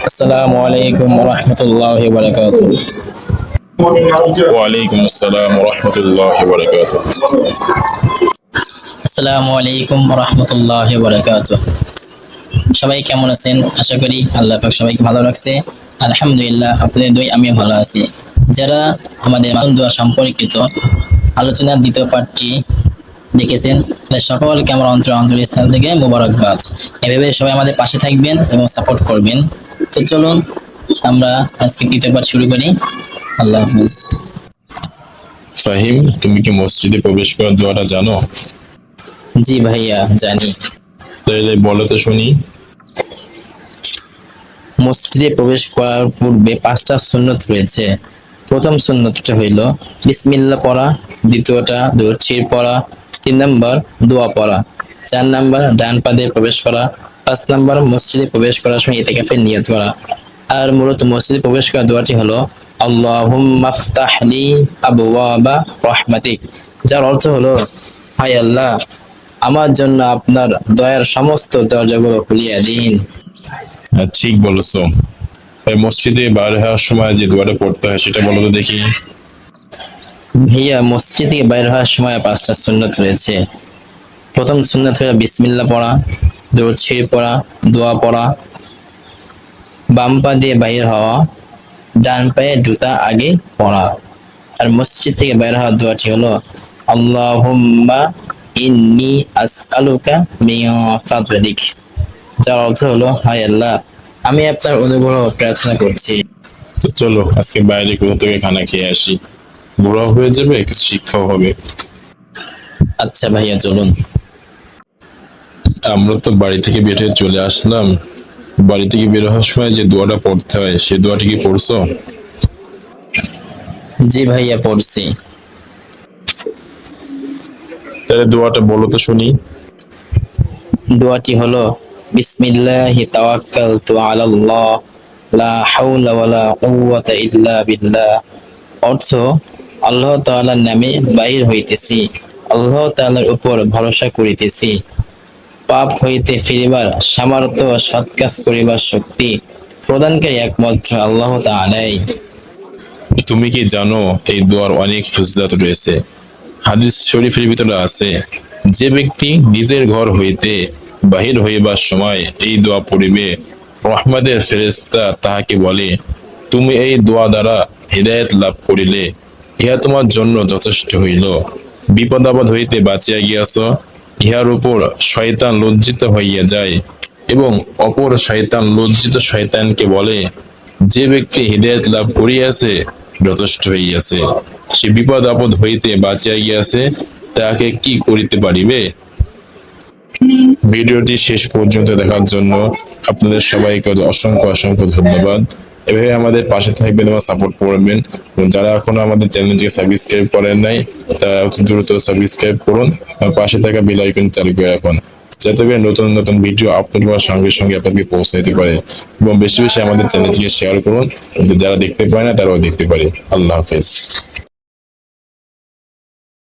আসসালামু আলাইকুম ওয়া রাহমাতুল্লাহি ওয়া বারাকাতুহু। ওয়ালাইকুম আসসালাম রহমতুল্লাহ বরকাত। আসসালামু আলাইকুম ওয়া রাহমাতুল্লাহি ওয়া বারাকাতুহু। সবাই কেমন আছেন? আশা করি আল্লাহ পাক সবাইকে ভালো রাখছে। আলহামদুলিল্লাহ, আপনাদের দোয়ায় আমিও ভালো আছি। যারা আমাদের মানব দোয়া সম্পর্কিত আলোচনার দ্বিতীয় পার্টটি দেখেছেন, তাদের সকলকে আমার অন্তরস্থল থেকে মোবারকবাদ। এভাবে সবাই আমাদের পাশে থাকবেন এবং সাপোর্ট করবেন। তো চলুন আমরা আজকে দ্বিতীয় পার্ট শুরু করি। আল্লাহ হাফিজ। ফাহিম, তুমি কি মসজিদে প্রবেশ করার দোয়াটা জানো? জি ভাইয়া, জানি। তাহলে বলো তো শুনি। মসজিদে প্রবেশ করার পূর্বে 5টা সুন্নত রয়েছে। প্রথম সুন্নতটা হইল বিসমিল্লাহ পড়া, দ্বিতীয়টা দরুদ শরীফ পড়া, 3 নাম্বার দোয়া পড়া, 4 নাম্বার ডান পা দিয়ে প্রবেশ করা, 5 নাম্বার মসজিদে প্রবেশ করার সময় ইতিকাফের নিয়ত করা। আর মূলত মসজিদে প্রবেশ করার দোয়াটি হলো আল্লাহুম্মা ফতাহ লি আবওয়াবা রাহমাতিক, যার অর্থ হলো, হায় আল্লাহ, আমার জন্য আপনার দয়ার সমস্ত দরজাগুলো খুলিয়ে দিন। ঠিক বলেছো। মসজিদে বার হওয়ার সময় যে দোয়াটা পড়তে হয় সেটা বলো তো দেখি। ভাইয়া, মসজিদ থেকে বাইর হওয়ার সময় 5টা সুন্নত রয়েছে। প্রথম সুন্নত হলো বিসমিল্লাহ পড়া, দরুদ শরীফ পড়া, দোয়া পড়া, বাম পা দিয়ে বাইর হওয়া, ডান পায়ে জুতা আগে পড়া। আর মসজিদ থেকে বাইর হওয়ার দোয়াটি হলো আল্লাহুম্মা ইন্নী আসআলুকা মিন ফাদলিক, যার অর্থ হলো, হায় আল্লাহ, আমি আপনার অনুগ্রহ প্রার্থনা করছি। তো চলো আজকে বাইরে কোথা থেকে খানা খেয়ে আসি, ঘোরাও হয়ে যাবে, কিছু শিক্ষাও হবে। আচ্ছা ভাইয়া, চলুন। আমরা তো বাড়ি থেকে বের হয়ে চলে আসলাম। বাড়ি থেকে বের হওয়ার সময় যে দোয়াটা পড়তে হয় সে দোয়াটি কি পড়ছো? জি ভাইয়া, পড়ছি। তাহলে দোয়াটা বলো তো শুনি। দোয়াটি হলো বিসমিল্লাহি তাওয়াক্কালতু আলাল্লাহ লা হাওলা ওয়ালা কুওয়াতা ইল্লা বিল্লাহ। অর্থ, আল্লাহ তাআলার নামে বাহির হইতেছি, আল্লাহ তাআলার উপর ভরসা করিতেছি, পাপ হইতে ফিরিবার সামর্থ্য ও সৎ কাজ করিবার শক্তি প্রদানকারী একমাত্র আল্লাহ তাআলাই। তুমি কি জানো এই দোয়ার অনেক ফজিলত রয়েছে? হাদিস শরীফের ভিতরে আছে, যে ব্যক্তি নিজের ঘর হইতে বাহির হইবার সময় এই দোয়া পড়িবে, রহমতের ফেরেশতা তাহাকে বলে, তুমি এই দোয়া দ্বারা হিদায়াত লাভ করিলে ইহা তোমার জন্য যথেষ্ট হইল। বিপদ আপদ হইতে বাঁচিয়া গিয়াছ, ইহার উপর শয়তান লজ্জিত হইয়া যায় এবং অপর শয়তান লজ্জিত শয়তানকে বলে, যে ব্যক্তি হিদায়াত লাভ করিয়াছে যথেষ্ট হইয়াছে, সে বিপদ আপদ হইতে বাঁচিয়া গিয়াছে, তাকে কি করিতে পারিবে? ভিডিওটি শেষ পর্যন্ত দেখার জন্য আপনাদের সবাইকে অসংখ্য অসংখ্য ধন্যবাদ। এভাবে আমাদের পাশে থাকবেন এবং সাপোর্ট করবেন। যারা এখনো আমাদের চ্যানেলটিকে সাবস্ক্রাইব করেন নাই, তারা অতি দ্রুত সাবস্ক্রাইব করুন আর পাশে থাকা বেল আইকন চালু করে রাখুন, যাতে করে নতুন নতুন ভিডিও আপলোড হওয়ার সঙ্গে সঙ্গে আপনাদেরকে পৌঁছে দিতে পারে। এবং বেশি বেশি আমাদের চ্যানেলটিকে শেয়ার করুন, যারা দেখতে পায় না তারাও দেখতে পারে। আল্লাহ হাফেজ।